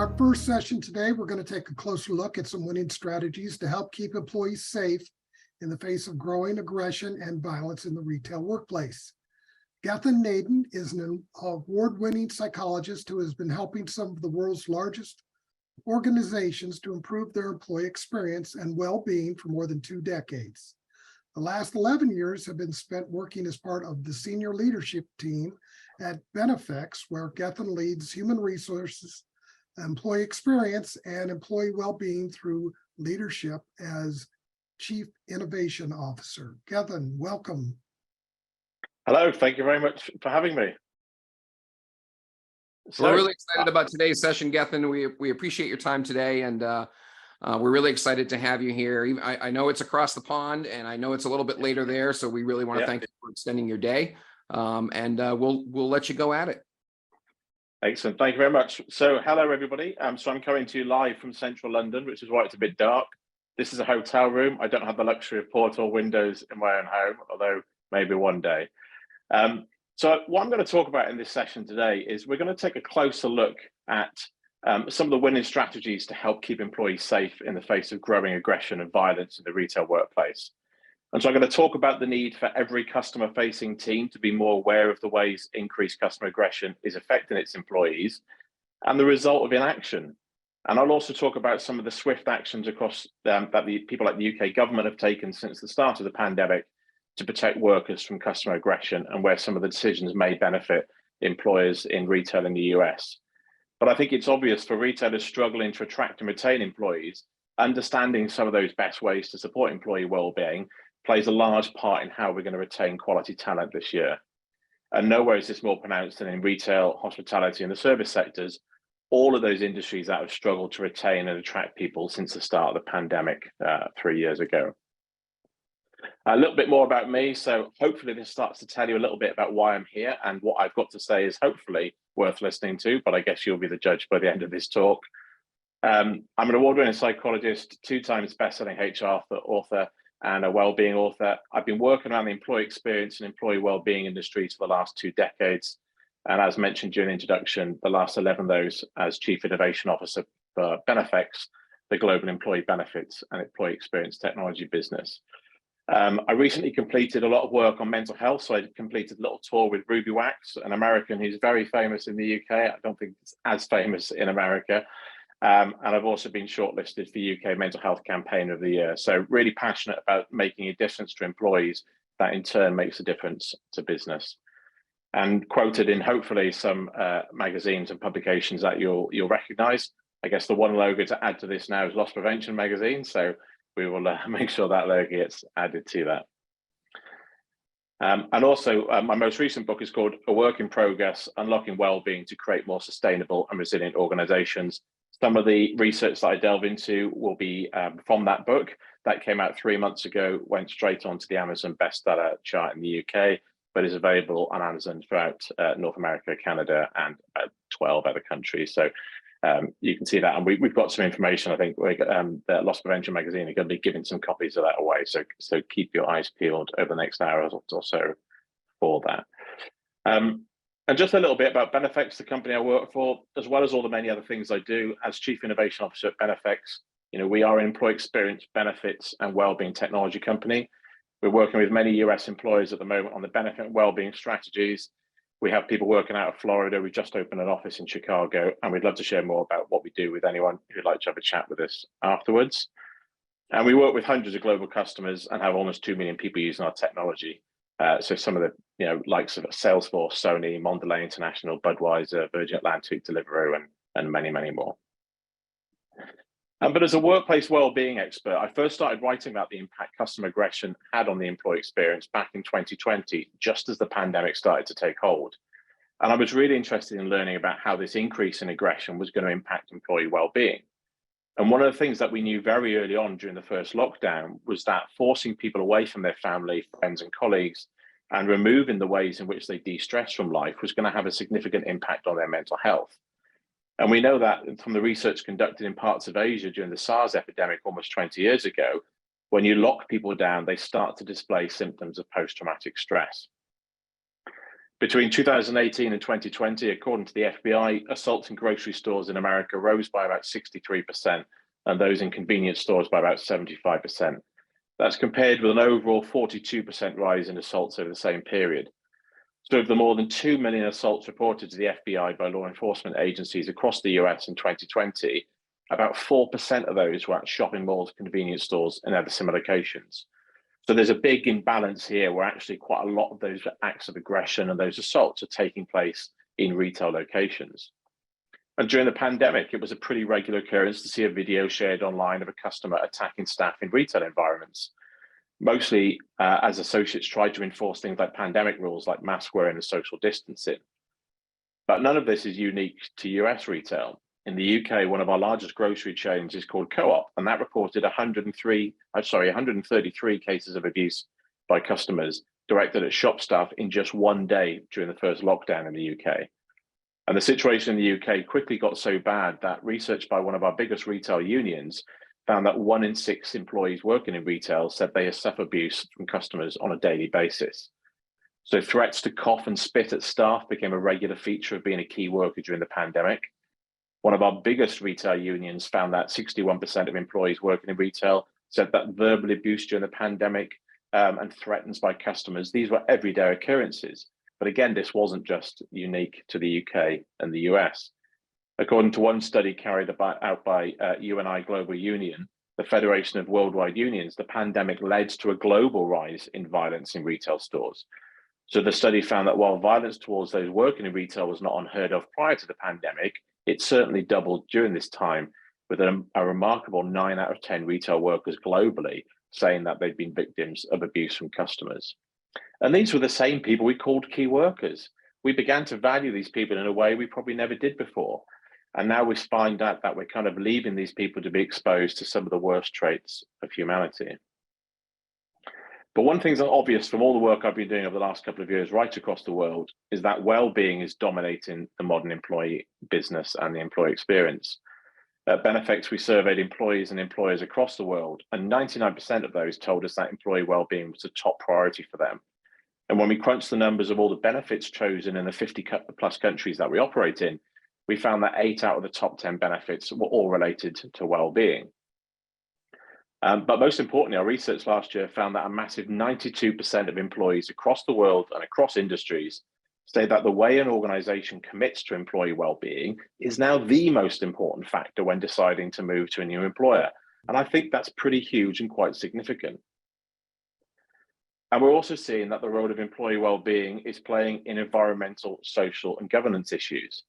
our first session today, we're going to take a closer look at some winning strategies to help keep employees safe in the face of growing aggression and violence in the retail workplace. Gethin Nadin is an award-winning psychologist who has been helping some of the world's largest organizations to improve their employee experience and well-being for more than 2 decades. The last 11 years have been spent working as part of the senior leadership team at Benefex, where Gethin leads human resources, employee experience, and employee well-being through leadership as Chief Innovation Officer. Gethin, welcome. Hello, thank you very much for having me. We're really excited about today's session, Gethin. We appreciate your time today, and we're really excited to have you here. I know it's across the pond, and I know it's a little bit later there, so we really want to thank you for extending your day, and we'll let you go at it. Excellent, thank you very much. So hello, everybody. So I'm coming to you live from central London, which is why it's a bit dark. This is a hotel room. I don't have the luxury of port or windows in my own home, although maybe one day. So what I'm going to talk about in this session today is we're going to take a closer look at some of the winning strategies to help keep employees safe in the face of growing aggression and violence in the retail workplace. And so I'm going to talk about the need for every customer-facing team to be more aware of the ways increased customer aggression is affecting its employees and the result of inaction. And I'll also talk about some of the swift actions across that the people like the UK government have taken since the start of the pandemic to protect workers from customer aggression and where some of the decisions may benefit employers in retail in the US. But I think it's obvious for retailers struggling to attract and retain employees, understanding some of those best ways to support employee well-being plays a large part in how we're going to retain quality talent this year. And nowhere is this more pronounced than in retail, hospitality, and the service sectors, all of those industries that have struggled to retain and attract people since the start of the pandemic 3 years ago. A little bit more about me. So hopefully this starts to tell you a little bit about why I'm here, and what I've got to say is hopefully worth listening to, but I guess you'll be the judge by the end of this talk. I'm an award-winning psychologist, 2 times best-selling HR author, and a well-being author. I've been working around the employee experience and employee well-being industries for the last 2 decades. And as mentioned during the introduction, the last 11 of those as Chief Innovation Officer for Benefex, the global employee benefits and employee experience technology business. I recently completed a lot of work on mental health. So I completed a little tour with Ruby Wax, an American who's very famous in the UK. I don't think it's as famous in America. And I've also been shortlisted for UK Mental Health Campaign of the Year. So really passionate about making a difference to employees that in turn makes a difference to business. And quoted in hopefully some magazines and publications that you'll recognize. I guess the one logo to add to this now is Loss Prevention magazine. So we will make sure that logo gets added to that. And also my most recent book is called A Work in Progress, Unlocking Wellbeing to Create More Sustainable and Resilient Organizations. Some of the research that I delve into will be from that book. That came out 3 months ago, went straight onto the Amazon bestseller chart in the UK, but is available on Amazon throughout North America, Canada, and 12 other countries. So you can see that, and we've got some information. I think the Loss Prevention magazine are going to be giving some copies of that away. So keep your eyes peeled over the next hour or so for that. And just a little bit about Benefex, the company I work for, as well as all the many other things I do as Chief Innovation Officer at Benefex. You know, we are an employee experience, benefits, and wellbeing technology company. We're working with many US employers at the moment on the benefit and wellbeing strategies. We have people working out of Florida. We just opened an office in Chicago, and we'd love to share more about what we do with anyone who'd like to have a chat with us afterwards. And we work with hundreds of global customers and have almost 2 million people using our technology. So some of the likes of Salesforce, Sony, Mondelez International, Budweiser, Virgin Atlantic, Deliveroo, and many, many more. But as a workplace well-being expert, I first started writing about the impact customer aggression had on the employee experience back in 2020, just as the pandemic started to take hold. And I was really interested in learning about how this increase in aggression was going to impact employee well-being. And one of the things that we knew very early on during the first lockdown was that forcing people away from their family, friends, and colleagues, and removing the ways in which they de-stress from life was going to have a significant impact on their mental health. And we know that from the research conducted in parts of Asia during the SARS epidemic almost 20 years ago, when you lock people down, they start to display symptoms of post-traumatic stress. Between 2018 and 2020, according to the FBI, assaults in grocery stores in America rose by about 63%, and those in convenience stores by about 75%. That's compared with an overall 42% rise in assaults over the same period. So of the more than 2 million assaults reported to the FBI by law enforcement agencies across the US in 2020, about 4% of those were at shopping malls, convenience stores, and other similar locations. So there's a big imbalance here where actually quite a lot of those acts of aggression and those assaults are taking place in retail locations. And during the pandemic, it was a pretty regular occurrence to see a video shared online of a customer attacking staff in retail environments, mostly as associates tried to enforce things like pandemic rules like mask wearing and social distancing. But none of this is unique to US retail. In the UK, one of our largest grocery chains is called Co-op, and that reported 133 cases of abuse by customers directed at shop staff in just one day during the first lockdown in the UK. And the situation in the UK quickly got so bad that research by one of our biggest retail unions found that 1 in 6 employees working in retail said they suffer abuse from customers on a daily basis. So threats to cough and spit at staff became a regular feature of being a key worker during the pandemic. One of our biggest retail unions found that 61% of employees working in retail said that verbal abuse during the pandemic and threats by customers, these were everyday occurrences. But again, this wasn't just unique to the UK and the US. According to one study carried out by UNI Global Union, the Federation of Worldwide Unions, the pandemic led to a global rise in violence in retail stores. So the study found that while violence towards those working in retail was not unheard of prior to the pandemic, it certainly doubled during this time, with a remarkable 9 out of 10 retail workers globally saying that they'd been victims of abuse from customers. And these were the same people we called key workers. We began to value these people in a way we probably never did before. And now we find out that we're kind of leaving these people to be exposed to some of the worst traits of humanity. But one thing that's obvious from all the work I've been doing over the last couple of years right across the world is that well-being is dominating the modern employee business and the employee experience. At Benefex, we surveyed employees and employers across the world, and 99% of those told us that employee well-being was a top priority for them. And when we crunched the numbers of all the benefits chosen in the 50 plus countries that we operate in, we found that 8 out of the top 10 benefits were all related to well-being. But most importantly, our research last year found that a massive 92% of employees across the world and across industries say that the way an organization commits to employee well-being is now the most important factor when deciding to move to a new employer. And I think that's pretty huge and quite significant. And we're also seeing that the role of employee well-being is playing in environmental, social, and governance issues.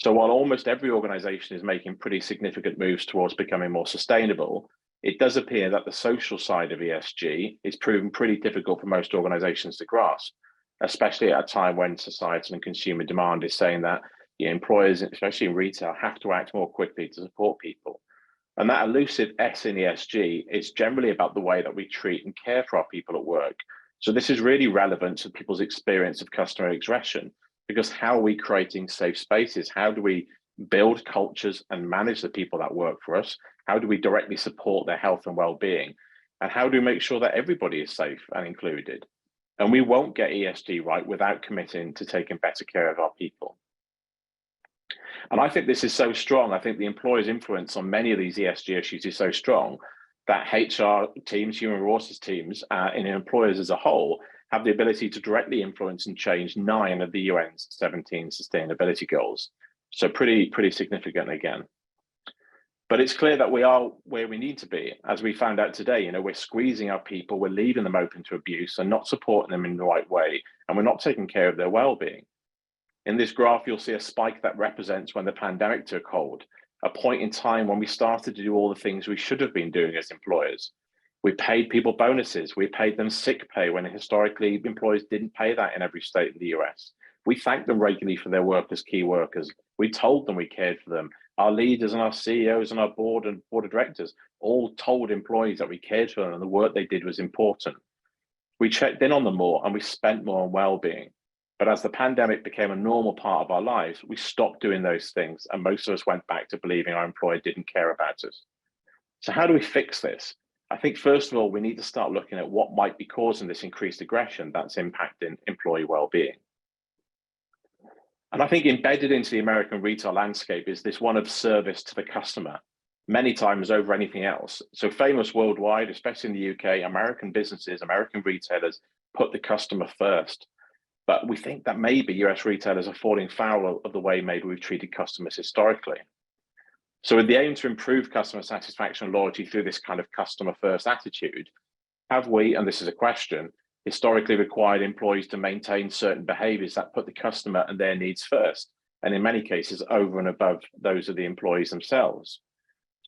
So while almost every organization is making pretty significant moves towards becoming more sustainable, it does appear that the social side of ESG is proven pretty difficult for most organizations to grasp, especially at a time when societal and consumer demand is saying that employers, especially in retail, have to act more quickly to support people. And that elusive S in ESG is generally about the way that we treat and care for our people at work. So this is really relevant to people's experience of customer aggression, because how are we creating safe spaces? How do we build cultures and manage the people that work for us? How do we directly support their health and well-being? And how do we make sure that everybody is safe and included? And we won't get ESG right without committing to taking better care of our people. And I think this is so strong. I think the employer's influence on many of these ESG issues is so strong that HR teams, human resources teams, and employers as a whole have the ability to directly influence and change 9 of the UN's 17 sustainability goals. So pretty significant again. But it's clear that we are where we need to be. As we found out today, we're squeezing our people, we're leaving them open to abuse and not supporting them in the right way, and we're not taking care of their well-being. In this graph, you'll see a spike that represents when the pandemic took hold, a point in time when we started to do all the things we should have been doing as employers. We paid people bonuses, we paid them sick pay when historically employers didn't pay that in every state in the US. We thanked them regularly for their work as key workers. We told them we cared for them. Our leaders and our CEOs and our board of directors all told employees that we cared for them and the work they did was important. We checked in on them more and we spent more on well-being. But as the pandemic became a normal part of our lives, we stopped doing those things and most of us went back to believing our employer didn't care about us. So how do we fix this? I think first of all, we need to start looking at what might be causing this increased aggression that's impacting employee well-being. And I think embedded into the American retail landscape is this one of service to the customer, many times over anything else. So famous worldwide, especially in the UK, American businesses, American retailers put the customer first. But we think that maybe US retailers are falling foul of the way maybe we've treated customers historically. So with the aim to improve customer satisfaction and loyalty through this kind of customer first attitude, have we, and this is a question, historically required employees to maintain certain behaviors that put the customer and their needs first, and in many cases over and above those of the employees themselves?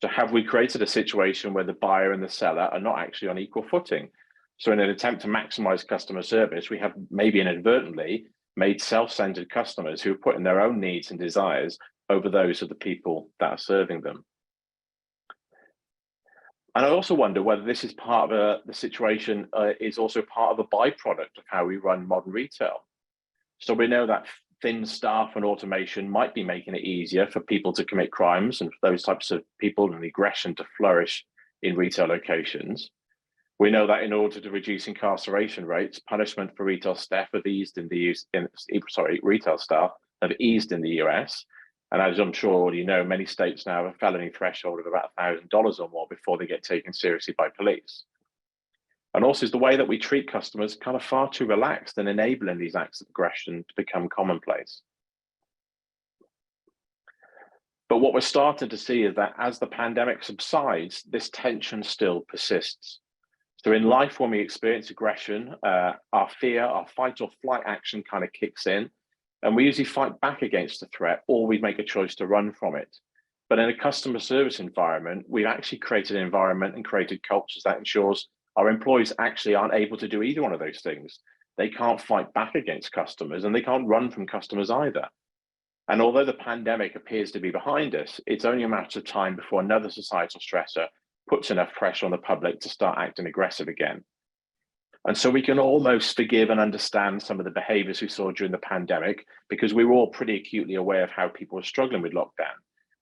So have we created a situation where the buyer and the seller are not actually on equal footing? So in an attempt to maximize customer service, we have maybe inadvertently made self-centered customers who are putting their own needs and desires over those of the people that are serving them. And I also wonder whether this is part of the situation is also part of a byproduct of how we run modern retail. So we know that thin staff and automation might be making it easier for people to commit crimes and for those types of people and aggression to flourish in retail locations. We know that in order to reduce incarceration rates, punishment for retail staff have eased in the retail staff have eased in the US. And as I'm sure already you know, many states now have a felony threshold of about $1,000 or more before they get taken seriously by police. And also is the way that we treat customers kind of far too relaxed and enabling these acts of aggression to become commonplace. But what we're starting to see is that as the pandemic subsides, this tension still persists. So in life, when we experience aggression, our fear, our fight or flight action kind of kicks in, and we usually fight back against the threat, or we make a choice to run from it. But in a customer service environment, we've actually created an environment and created cultures that ensures our employees actually aren't able to do either one of those things. They can't fight back against customers and they can't run from customers either. And although the pandemic appears to be behind us, it's only a matter of time before another societal stressor puts enough pressure on the public to start acting aggressive again. And so we can almost forgive and understand some of the behaviors we saw during the pandemic because we were all pretty acutely aware of how people were struggling with lockdown.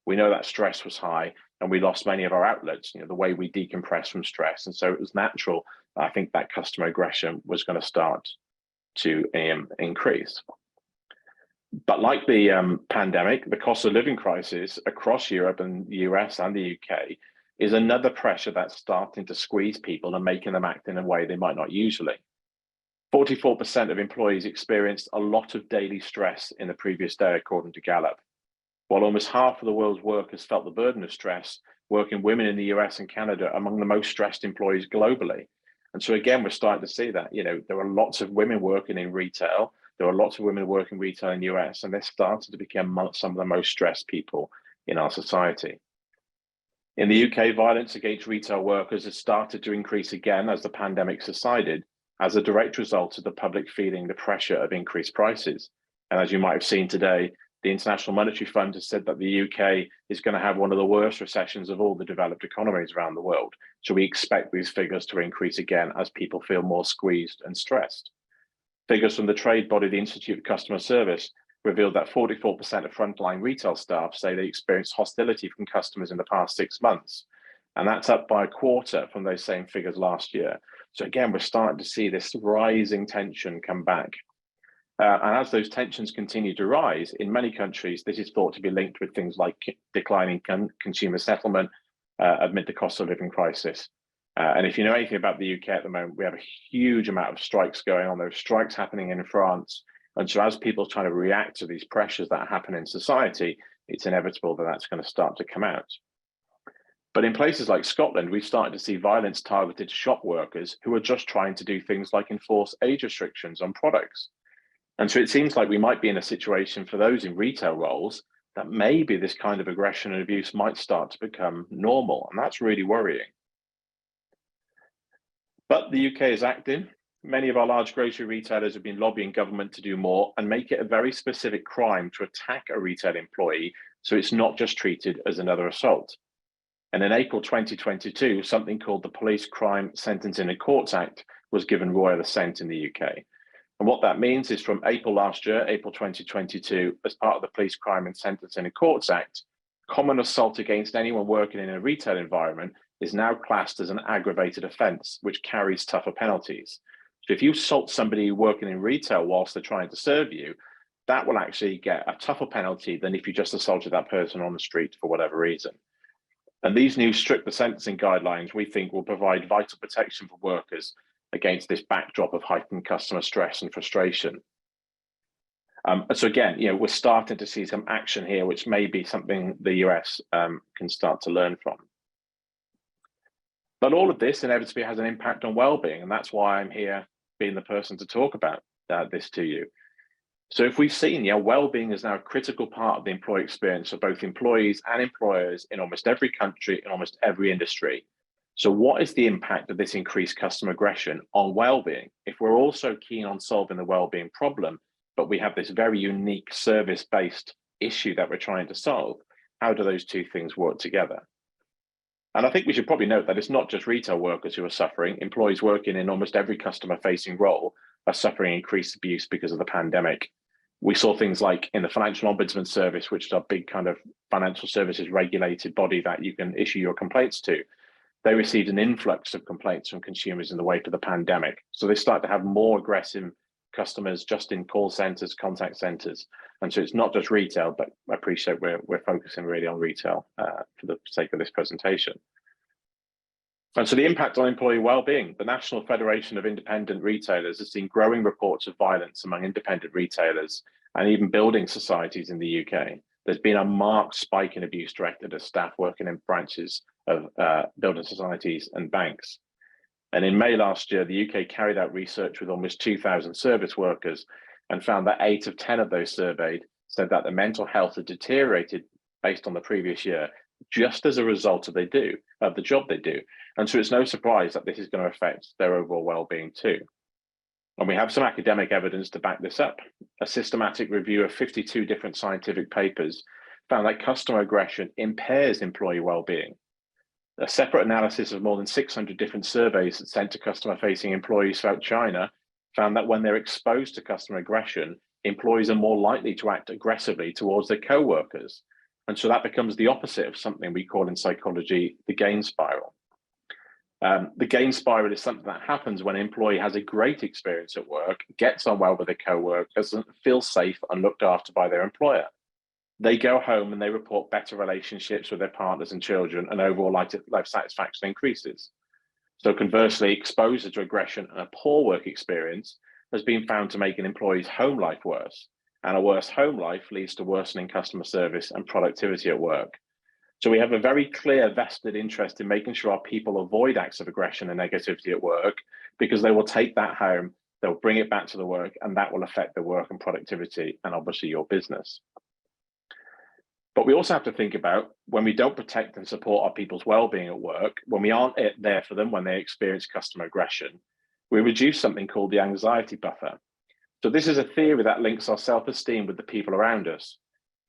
We know that stress was high and we lost many of our outlets, the way we decompress from stress. And so it was natural, I think, that customer aggression was going to start to increase. But like the pandemic, the cost of living crisis across Europe and the US and the UK is another pressure that's starting to squeeze people and making them act in a way they might not usually. 44% of employees experienced a lot of daily stress in the previous day, according to Gallup. While almost half of the world's workers felt the burden of stress, working women in the US and Canada are among the most stressed employees globally. And so again, we're starting to see that, there are lots of women working in retail. There are lots of women working retail in the US, and they're starting to become some of the most stressed people in our society. In the UK, violence against retail workers has started to increase again as the pandemic subsided, as a direct result of the public feeling the pressure of increased prices. And as you might have seen today, the International Monetary Fund has said that the UK is going to have one of the worst recessions of all the developed economies around the world. So we expect these figures to increase again as people feel more squeezed and stressed. Figures from the trade body, the Institute of Customer Service, revealed that 44% of frontline retail staff say they experienced hostility from customers in the past 6 months. And that's up by a quarter from those same figures last year. So again, we're starting to see this rising tension come back. And as those tensions continue to rise, in many countries, this is thought to be linked with things like declining consumer settlement amid the cost of living crisis. And if you know anything about the UK at the moment, we have a huge amount of strikes going on. There are strikes happening in France. And so as people are trying to react to these pressures that happen in society, it's inevitable that that's going to start to come out. But in places like Scotland, we've started to see violence targeted shop workers who are just trying to do things like enforce age restrictions on products. And so it seems like we might be in a situation for those in retail roles that maybe this kind of aggression and abuse might start to become normal. And that's really worrying. But the UK is acting. Many of our large grocery retailers have been lobbying government to do more and make it a very specific crime to attack a retail employee, so it's not just treated as another assault. And in April 2022, something called the Police Crime Sentencing in Courts Act was given royal assent in the UK. And what that means is from April last year, April 2022, as part of the Police Crime and Sentencing in Courts Act, common assault against anyone working in a retail environment is now classed as an aggravated offence, which carries tougher penalties. So if you assault somebody working in retail whilst they're trying to serve you, that will actually get a tougher penalty than if you just assaulted that person on the street for whatever reason. And these new stricter sentencing guidelines, we think, will provide vital protection for workers against this backdrop of heightened customer stress and frustration. So again, we're starting to see some action here, which may be something the US can start to learn from. But all of this inevitably has an impact on well-being, and that's why I'm here being the person to talk about this to you. So if we've seen, well-being is now a critical part of the employee experience for both employees and employers in almost every country, in almost every industry. So what is the impact of this increased customer aggression on well-being? If we're also keen on solving the well-being problem, but we have this very unique service-based issue that we're trying to solve, how do those two things work together? And I think we should probably note that it's not just retail workers who are suffering. Employees working in almost every customer-facing role are suffering increased abuse because of the pandemic. We saw things like in the Financial Ombudsman Service, which is a big kind of financial services regulated body that you can issue your complaints to. They received an influx of complaints from consumers in the wake of the pandemic. So they start to have more aggressive customers just in call centers, contact centers. And so it's not just retail, but I appreciate we're focusing really on retail for the sake of this presentation. And so the impact on employee well-being, the National Federation of Independent Retailers has seen growing reports of violence among independent retailers and even building societies in the UK. There's been a marked spike in abuse directed at staff working in branches of building societies and banks. And in May last year, the UK carried out research with almost 2,000 service workers and found that 8 of 10 of those surveyed said that their mental health had deteriorated based on the previous year, just as a result of the job they do. And so it's no surprise that this is going to affect their overall well-being too. And we have some academic evidence to back this up. A systematic review of 52 different scientific papers found that customer aggression impairs employee well-being. A separate analysis of more than 600 different surveys sent to customer-facing employees throughout China found that when they're exposed to customer aggression, employees are more likely to act aggressively towards their co-workers. And so that becomes the opposite of something we call in psychology the gain spiral. The gain spiral is something that happens when an employee has a great experience at work, gets on well with their co-workers, and feels safe and looked after by their employer. They go home and they report better relationships with their partners and children, and overall life satisfaction increases. So conversely, exposure to aggression and a poor work experience has been found to make an employee's home life worse. And a worse home life leads to worsening customer service and productivity at work. So we have a very clear vested interest in making sure our people avoid acts of aggression and negativity at work, because they will take that home, they'll bring it back to the work, and that will affect their work and productivity and obviously your business. But we also have to think about when we don't protect and support our people's well-being at work, when we aren't there for them when they experience customer aggression, we reduce something called the anxiety buffer. So this is a theory that links our self-esteem with the people around us.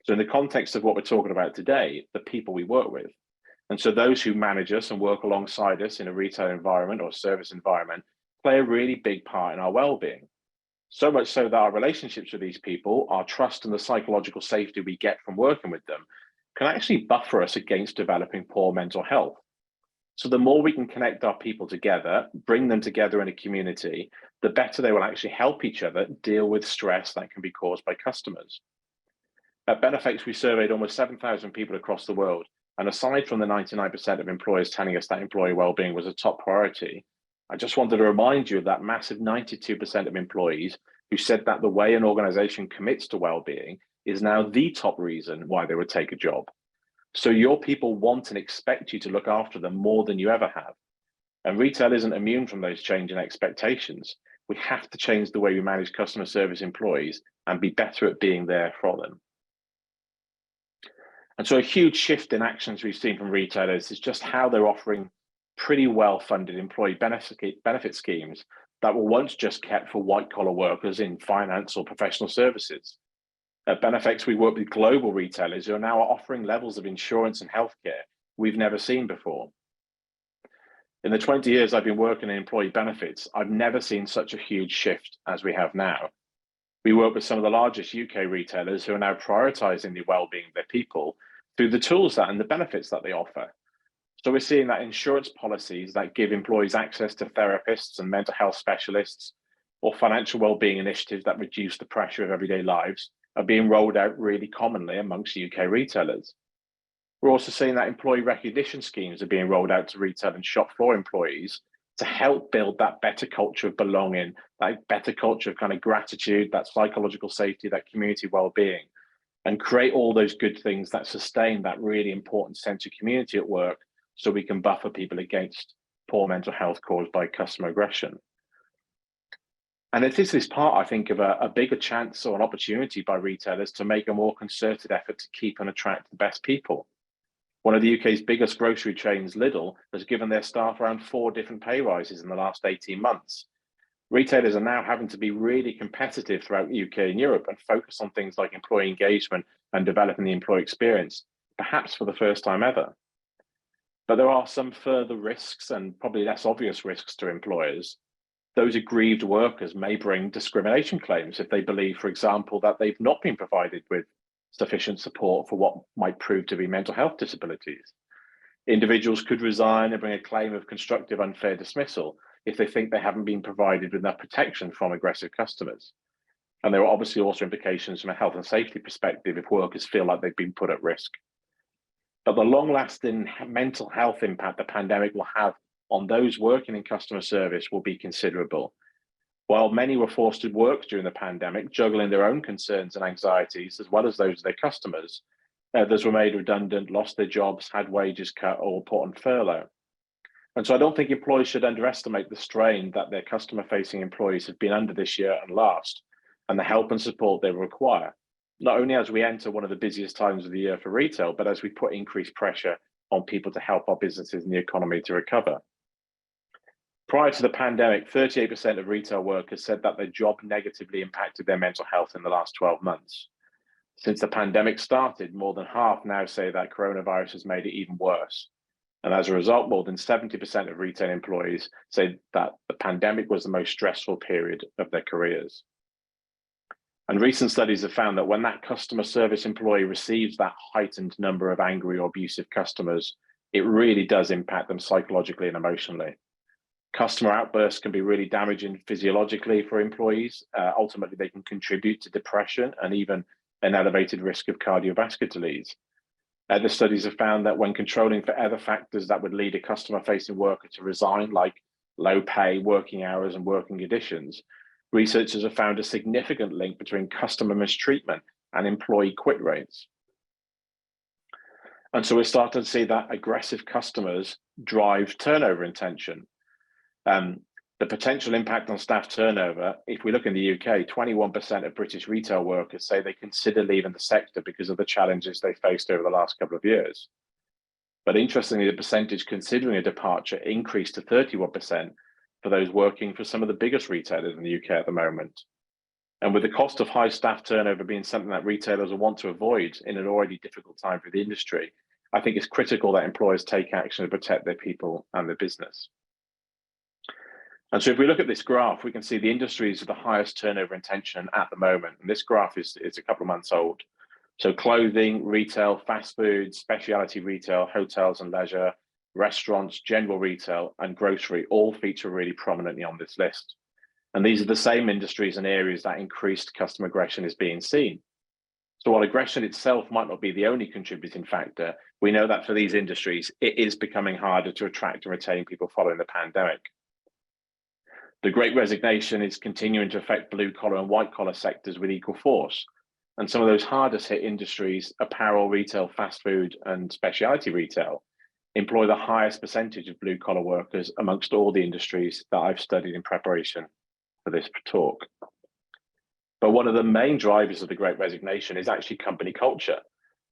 So in the context of what we're talking about today, the people we work with. And so those who manage us and work alongside us in a retail environment or service environment play a really big part in our well-being. So much so that our relationships with these people, our trust and the psychological safety we get from working with them can actually buffer us against developing poor mental health. So the more we can connect our people together, bring them together in a community, the better they will actually help each other deal with stress that can be caused by customers. At Benefex, we surveyed almost 7,000 people across the world. And aside from the 99% of employers telling us that employee well-being was a top priority, I just wanted to remind you of that massive 92% of employees who said that the way an organization commits to well-being is now the top reason why they would take a job. So your people want and expect you to look after them more than you ever have. And retail isn't immune from those changing expectations. We have to change the way we manage customer service employees and be better at being there for them. And so a huge shift in actions we've seen from retailers is just how they're offering pretty well-funded employee benefit schemes that were once just kept for white-collar workers in finance or professional services. At Benefex, we work with global retailers who are now offering levels of insurance and healthcare we've never seen before. In the 20 years I've been working in employee benefits, I've never seen such a huge shift as we have now. We work with some of the largest UK retailers who are now prioritizing the well-being of their people through the tools and the benefits that they offer. So we're seeing that insurance policies that give employees access to therapists and mental health specialists, or financial well-being initiatives that reduce the pressure of everyday lives, are being rolled out really commonly amongst UK retailers. We're also seeing that employee recognition schemes are being rolled out to retail and shop floor employees to help build that better culture of belonging, that better culture of kind of gratitude, that psychological safety, that community well-being, and create all those good things that sustain that really important sense of community at work so we can buffer people against poor mental health caused by customer aggression. And it is part, I think, of a bigger chance or an opportunity by retailers to make a more concerted effort to keep and attract the best people. One of the UK's biggest grocery chains, Lidl, has given their staff around 4 different pay rises in the last 18 months. Retailers are now having to be really competitive throughout the UK and Europe and focus on things like employee engagement and developing the employee experience, perhaps for the first time ever. But there are some further risks and probably less obvious risks to employers. Those aggrieved workers may bring discrimination claims if they believe, for example, that they've not been provided with sufficient support for what might prove to be mental health disabilities. Individuals could resign and bring a claim of constructive unfair dismissal if they think they haven't been provided with enough protection from aggressive customers. And there are obviously also implications from a health and safety perspective if workers feel like they've been put at risk. But the long-lasting mental health impact the pandemic will have on those working in customer service will be considerable. While many were forced to work during the pandemic, juggling their own concerns and anxieties, as well as those of their customers, others were made redundant, lost their jobs, had wages cut, or put on furlough. And so I don't think employers should underestimate the strain that their customer-facing employees have been under this year and last, and the help and support they require, not only as we enter one of the busiest times of the year for retail, but as we put increased pressure on people to help our businesses and the economy to recover. Prior to the pandemic, 38% of retail workers said that their job negatively impacted their mental health in the last 12 months. Since the pandemic started, more than half now say that coronavirus has made it even worse. And as a result, more than 70% of retail employees say that the pandemic was the most stressful period of their careers. And recent studies have found that when that customer service employee receives that heightened number of angry or abusive customers, it really does impact them psychologically and emotionally. Customer outbursts can be really damaging physiologically for employees. Ultimately, they can contribute to depression and even an elevated risk of cardiovascular disease. The studies have found that when controlling for other factors that would lead a customer-facing worker to resign, like low pay, working hours, and working conditions, researchers have found a significant link between customer mistreatment and employee quit rates. And so we're starting to see that aggressive customers drive turnover intention. The potential impact on staff turnover, if we look in the UK, 21% of British retail workers say they consider leaving the sector because of the challenges they faced over the last couple of years. But interestingly, the percentage considering a departure increased to 31% for those working for some of the biggest retailers in the UK at the moment. And with the cost of high staff turnover being something that retailers will want to avoid in an already difficult time for the industry, I think it's critical that employers take action to protect their people and their business. And so if we look at this graph, we can see the industries with the highest turnover intention at the moment. And this graph is a couple of months old. So clothing, retail, fast food, specialty retail, hotels and leisure, restaurants, general retail, and grocery all feature really prominently on this list. And these are the same industries and areas that increased customer aggression is being seen. So while aggression itself might not be the only contributing factor, we know that for these industries, it is becoming harder to attract and retain people following the pandemic. The Great Resignation is continuing to affect blue collar and white collar sectors with equal force. And some of those hardest hit industries, apparel, retail, fast food, and specialty retail, employ the highest percentage of blue collar workers amongst all the industries that I've studied in preparation for this talk. But one of the main drivers of the Great Resignation is actually company culture.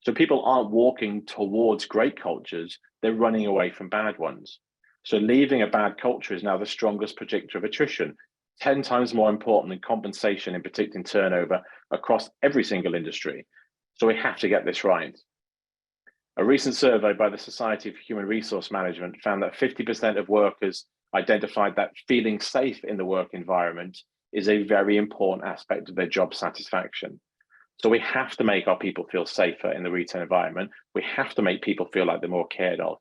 So people aren't walking towards great cultures, they're running away from bad ones. So leaving a bad culture is now the strongest predictor of attrition, 10 times more important than compensation in predicting turnover across every single industry. So we have to get this right. A recent survey by the Society for Human Resource Management found that 50% of workers identified that feeling safe in the work environment is a very important aspect of their job satisfaction. So we have to make our people feel safer in the retail environment. We have to make people feel like they're more cared of.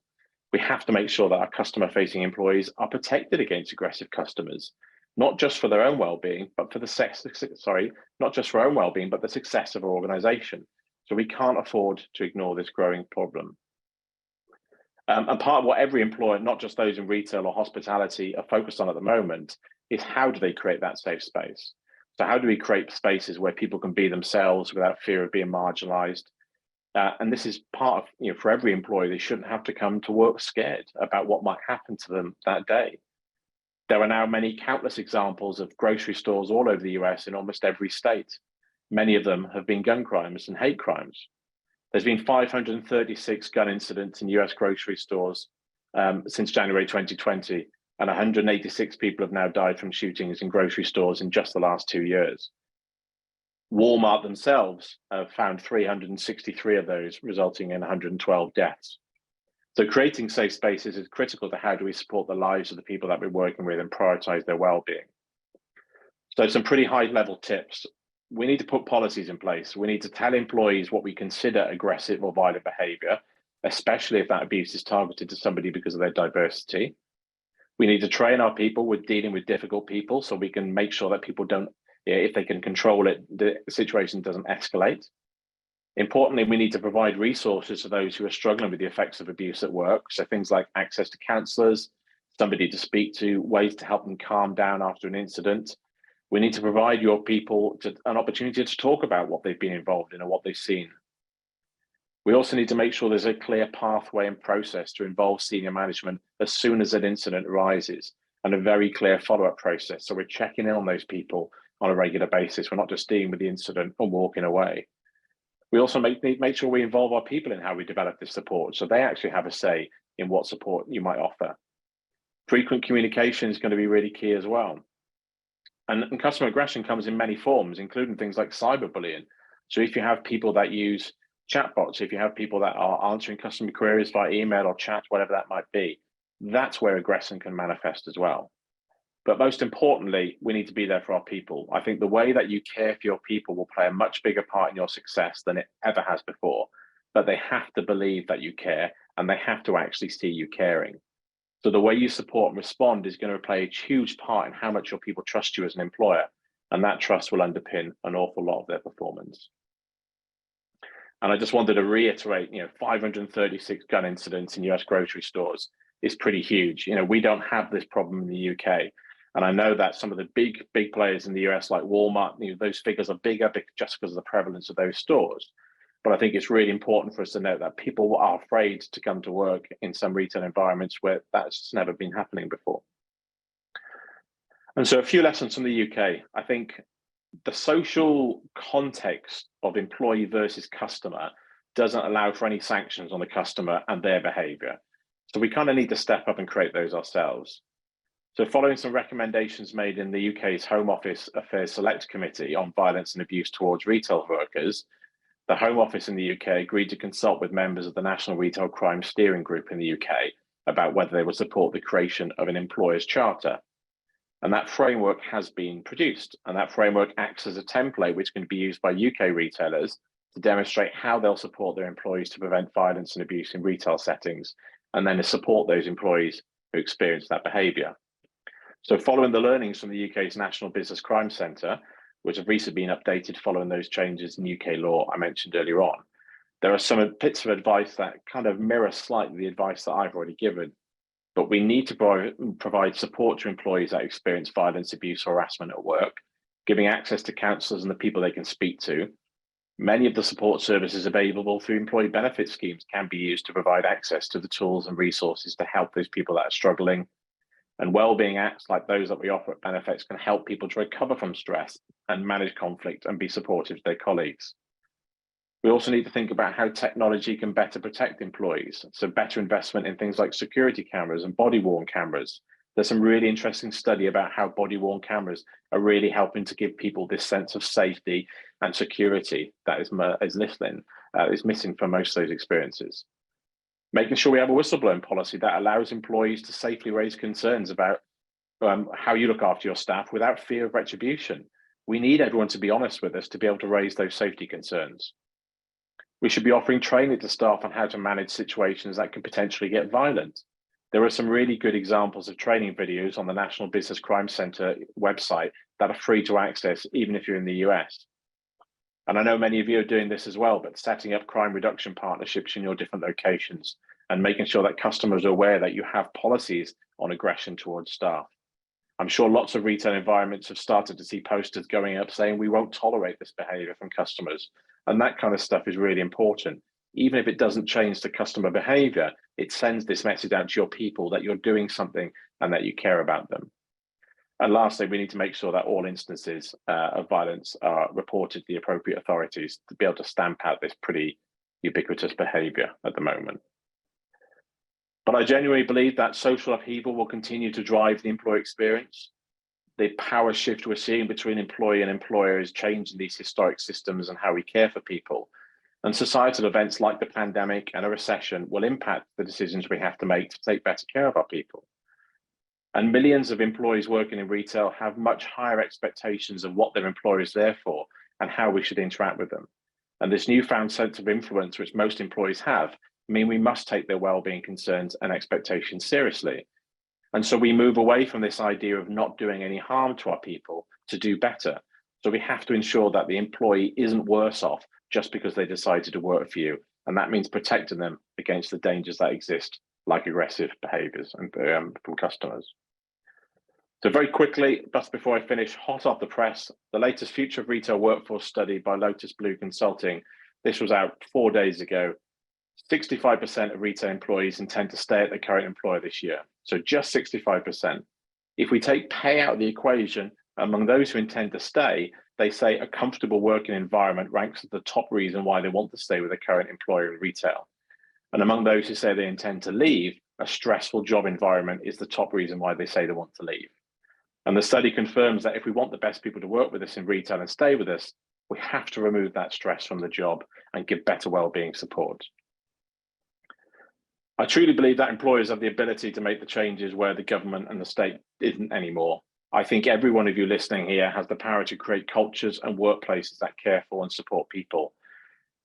We have to make sure that our customer-facing employees are protected against aggressive customers. not just for their own well-being, but for not just for our own well-being, but the success of our organization. So we can't afford to ignore this growing problem. And part of what every employer, not just those in retail or hospitality, are focused on at the moment is how do they create that safe space? So how do we create spaces where people can be themselves without fear of being marginalized? And this is part of, for every employee, they shouldn't have to come to work scared about what might happen to them that day. There are now many countless examples of grocery stores all over the US in almost every state. Many of them have been gun crimes and hate crimes. There's been 536 gun incidents in US grocery stores since January 2020, and 186 people have now died from shootings in grocery stores in just the last 2 years. Walmart themselves have found 363 of those, resulting in 112 deaths. So creating safe spaces is critical to how do we support the lives of the people that we're working with and prioritize their well-being. So some pretty high-level tips. We need to put policies in place. We need to tell employees what we consider aggressive or violent behavior, especially if that abuse is targeted to somebody because of their diversity. We need to train our people with dealing with difficult people so we can make sure that people don't, if they can control it, the situation doesn't escalate. Importantly, we need to provide resources to those who are struggling with the effects of abuse at work. So things like access to counselors, somebody to speak to, ways to help them calm down after an incident. We need to provide your people an opportunity to talk about what they've been involved in and what they've seen. We also need to make sure there's a clear pathway and process to involve senior management as soon as an incident arises, and a very clear follow-up process. So we're checking in on those people on a regular basis. We're not just dealing with the incident and walking away. We also need to make sure we involve our people in how we develop this support, so they actually have a say in what support you might offer. Frequent communication is going to be really key as well. And customer aggression comes in many forms, including things like cyberbullying. So if you have people that use chatbots, if you have people that are answering customer queries via email or chat, whatever that might be, that's where aggression can manifest as well. But most importantly, we need to be there for our people. I think the way that you care for your people will play a much bigger part in your success than it ever has before. But they have to believe that you care, and they have to actually see you caring. So the way you support and respond is going to play a huge part in how much your people trust you as an employer, and that trust will underpin an awful lot of their performance. And I just wanted to reiterate, 536 gun incidents in US grocery stores is pretty huge. We don't have this problem in the UK. And I know that some of the big players in the US, like Walmart, those figures are bigger just because of the prevalence of those stores. But I think it's really important for us to note that people are afraid to come to work in some retail environments where that's just never been happening before. And so a few lessons from the UK. I think the social context of employee versus customer doesn't allow for any sanctions on the customer and their behavior. So we kind of need to step up and create those ourselves. So following some recommendations made in the UK's Home Office Affairs Select Committee on violence and abuse towards retail workers, the Home Office in the UK agreed to consult with members of the National Retail Crime Steering Group in the UK about whether they would support the creation of an employer's charter. And that framework has been produced, and that framework acts as a template which can be used by UK retailers to demonstrate how they'll support their employees to prevent violence and abuse in retail settings, and then to support those employees who experience that behaviour. So following the learnings from the UK's National Business Crime Centre, which have recently been updated following those changes in UK law I mentioned earlier on, there are some bits of advice that kind of mirror slightly the advice that I've already given. But we need to provide support to employees that experience violence, abuse, or harassment at work, giving access to counsellors and the people they can speak to. Many of the support services available through employee benefit schemes can be used to provide access to the tools and resources to help those people that are struggling. And wellbeing acts like those that we offer at Benefits can help people to recover from stress and manage conflict and be supportive to their colleagues. We also need to think about how technology can better protect employees. So better investment in things like security cameras and body-worn cameras. There's some really interesting study about how body-worn cameras are really helping to give people this sense of safety and security that is missing from most of those experiences. Making sure we have a whistleblowing policy that allows employees to safely raise concerns about how you look after your staff without fear of retribution. We need everyone to be honest with us to be able to raise those safety concerns. We should be offering training to staff on how to manage situations that can potentially get violent. There are some really good examples of training videos on the National Business Crime Center website that are free to access, even if you're in the US. And I know many of you are doing this as well, but setting up crime reduction partnerships in your different locations and making sure that customers are aware that you have policies on aggression towards staff. I'm sure lots of retail environments have started to see posters going up saying we won't tolerate this behavior from customers. And that kind of stuff is really important. Even if it doesn't change the customer behavior, it sends this message out to your people that you're doing something and that you care about them. And lastly, we need to make sure that all instances of violence are reported to the appropriate authorities to be able to stamp out this pretty ubiquitous behavior at the moment. But I genuinely believe that social upheaval will continue to drive the employee experience. The power shift we're seeing between employee and employer is changing these historic systems and how we care for people. And societal events like the pandemic and a recession will impact the decisions we have to make to take better care of our people. And millions of employees working in retail have much higher expectations of what their employer is there for and how we should interact with them. And this newfound sense of influence, which most employees have, mean we must take their well-being concerns and expectations seriously. And so we move away from this idea of not doing any harm to our people to do better. So we have to ensure that the employee isn't worse off just because they decided to work for you. And that means protecting them against the dangers that exist, like aggressive behaviors and from customers. So very quickly, just before I finish, hot off the press, the latest Future of Retail Workforce study by Lotus Blue Consulting. This was out 4 days ago. 65% of retail employees intend to stay at their current employer this year. So just 65%. If we take pay out of the equation, among those who intend to stay, they say a comfortable working environment ranks as the top reason why they want to stay with their current employer in retail. And among those who say they intend to leave, a stressful job environment is the top reason why they say they want to leave. And the study confirms that if we want the best people to work with us in retail and stay with us, we have to remove that stress from the job and give better well-being support. I truly believe that employers have the ability to make the changes where the government and the state isn't anymore. I think every one of you listening here has the power to create cultures and workplaces that care for and support people.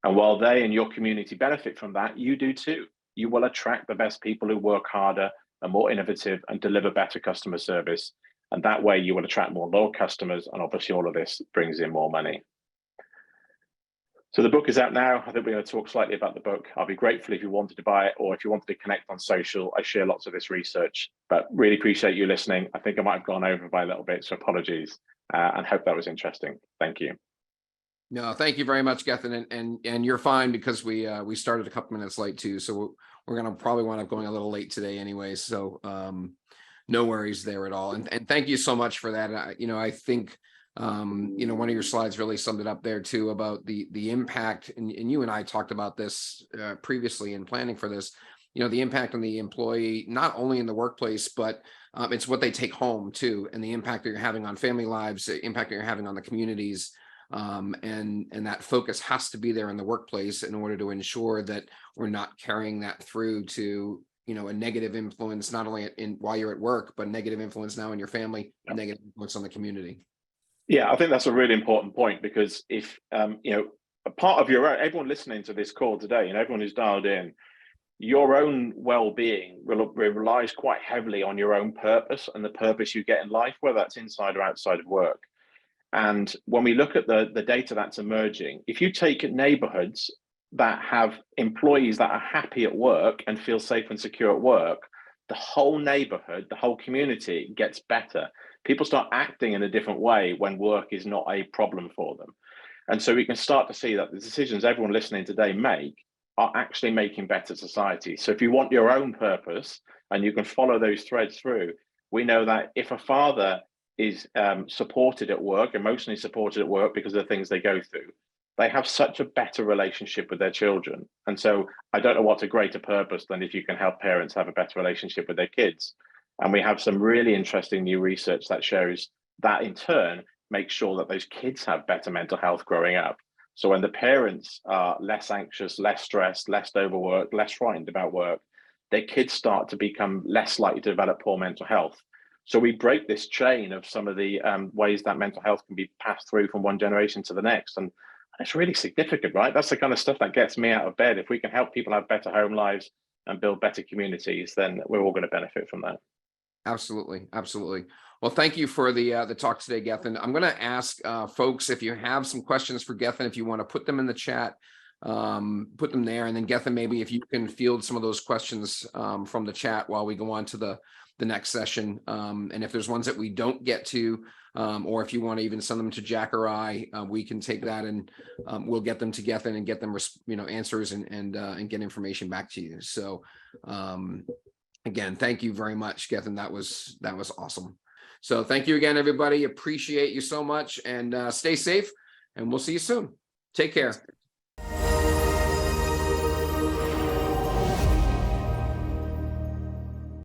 And while they and your community benefit from that, you do too. You will attract the best people who work harder, are more innovative, and deliver better customer service. And that way you will attract more loyal customers, and obviously all of this brings in more money. So the book is out now. I think we're going to talk slightly about the book. I'll be grateful if you wanted to buy it or if you wanted to connect on social. I share lots of this research, but really appreciate you listening. I think I might have gone over by a little bit, so apologies, and hope that was interesting. Thank you. No, thank you very much, Gethin, and you're fine because we started a couple minutes late too, so we're going to probably wind up going a little late today anyway. So no worries there at all. And thank you so much for that. I think one of your slides really summed it up there too about the impact, and you and I talked about this previously in planning for this. The impact on the employee, not only in the workplace, but it's what they take home too, and the impact that you're having on family lives, the impact that you're having on the communities. And that focus has to be there in the workplace in order to ensure that we're not carrying that through to, a negative influence, not only while you're at work, but negative influence now in your family, yep. Negative influence on the community. Yeah, I think that's a really important point because if, a part of your own, everyone listening to this call today and everyone who's dialed in, your own well-being relies quite heavily on your own purpose and the purpose you get in life, whether that's inside or outside of work. And when we look at the data that's emerging, if you take neighborhoods that have employees that are happy at work and feel safe and secure at work, the whole neighborhood, the whole community gets better. People start acting in a different way when work is not a problem for them. And so we can start to see that the decisions everyone listening today make are actually making better society. So if you want your own purpose and you can follow those threads through, we know that if a father is supported at work, emotionally supported at work because of the things they go through, they have such a better relationship with their children. And so I don't know what's a greater purpose than if you can help parents have a better relationship with their kids. And we have some really interesting new research that shows that in turn makes sure that those kids have better mental health growing up. So when the parents are less anxious, less stressed, less overworked, less frightened about work, their kids start to become less likely to develop poor mental health. So we break this chain of some of the ways that mental health can be passed through from one generation to the next. And it's really significant, right? That's the kind of stuff that gets me out of bed. If we can help people have better home lives, and build better communities, then we're all going to benefit from that. Absolutely. Absolutely. Well, thank you for the talk today, Gethin. I'm going to ask folks, if you have some questions for Gethin, if you want to put them in the chat, put them there. And then Gethin, maybe if you can field some of those questions from the chat while we go on to the next session. And if there's ones that we don't get to, or if you want to even send them to Jack or I, we can take that and we'll get them to Gethin and get them, answers and get information back to you. So again, thank you very much, Gethin. That was awesome. So thank you again, everybody. Appreciate you so much, and stay safe, and we'll see you soon. Take care.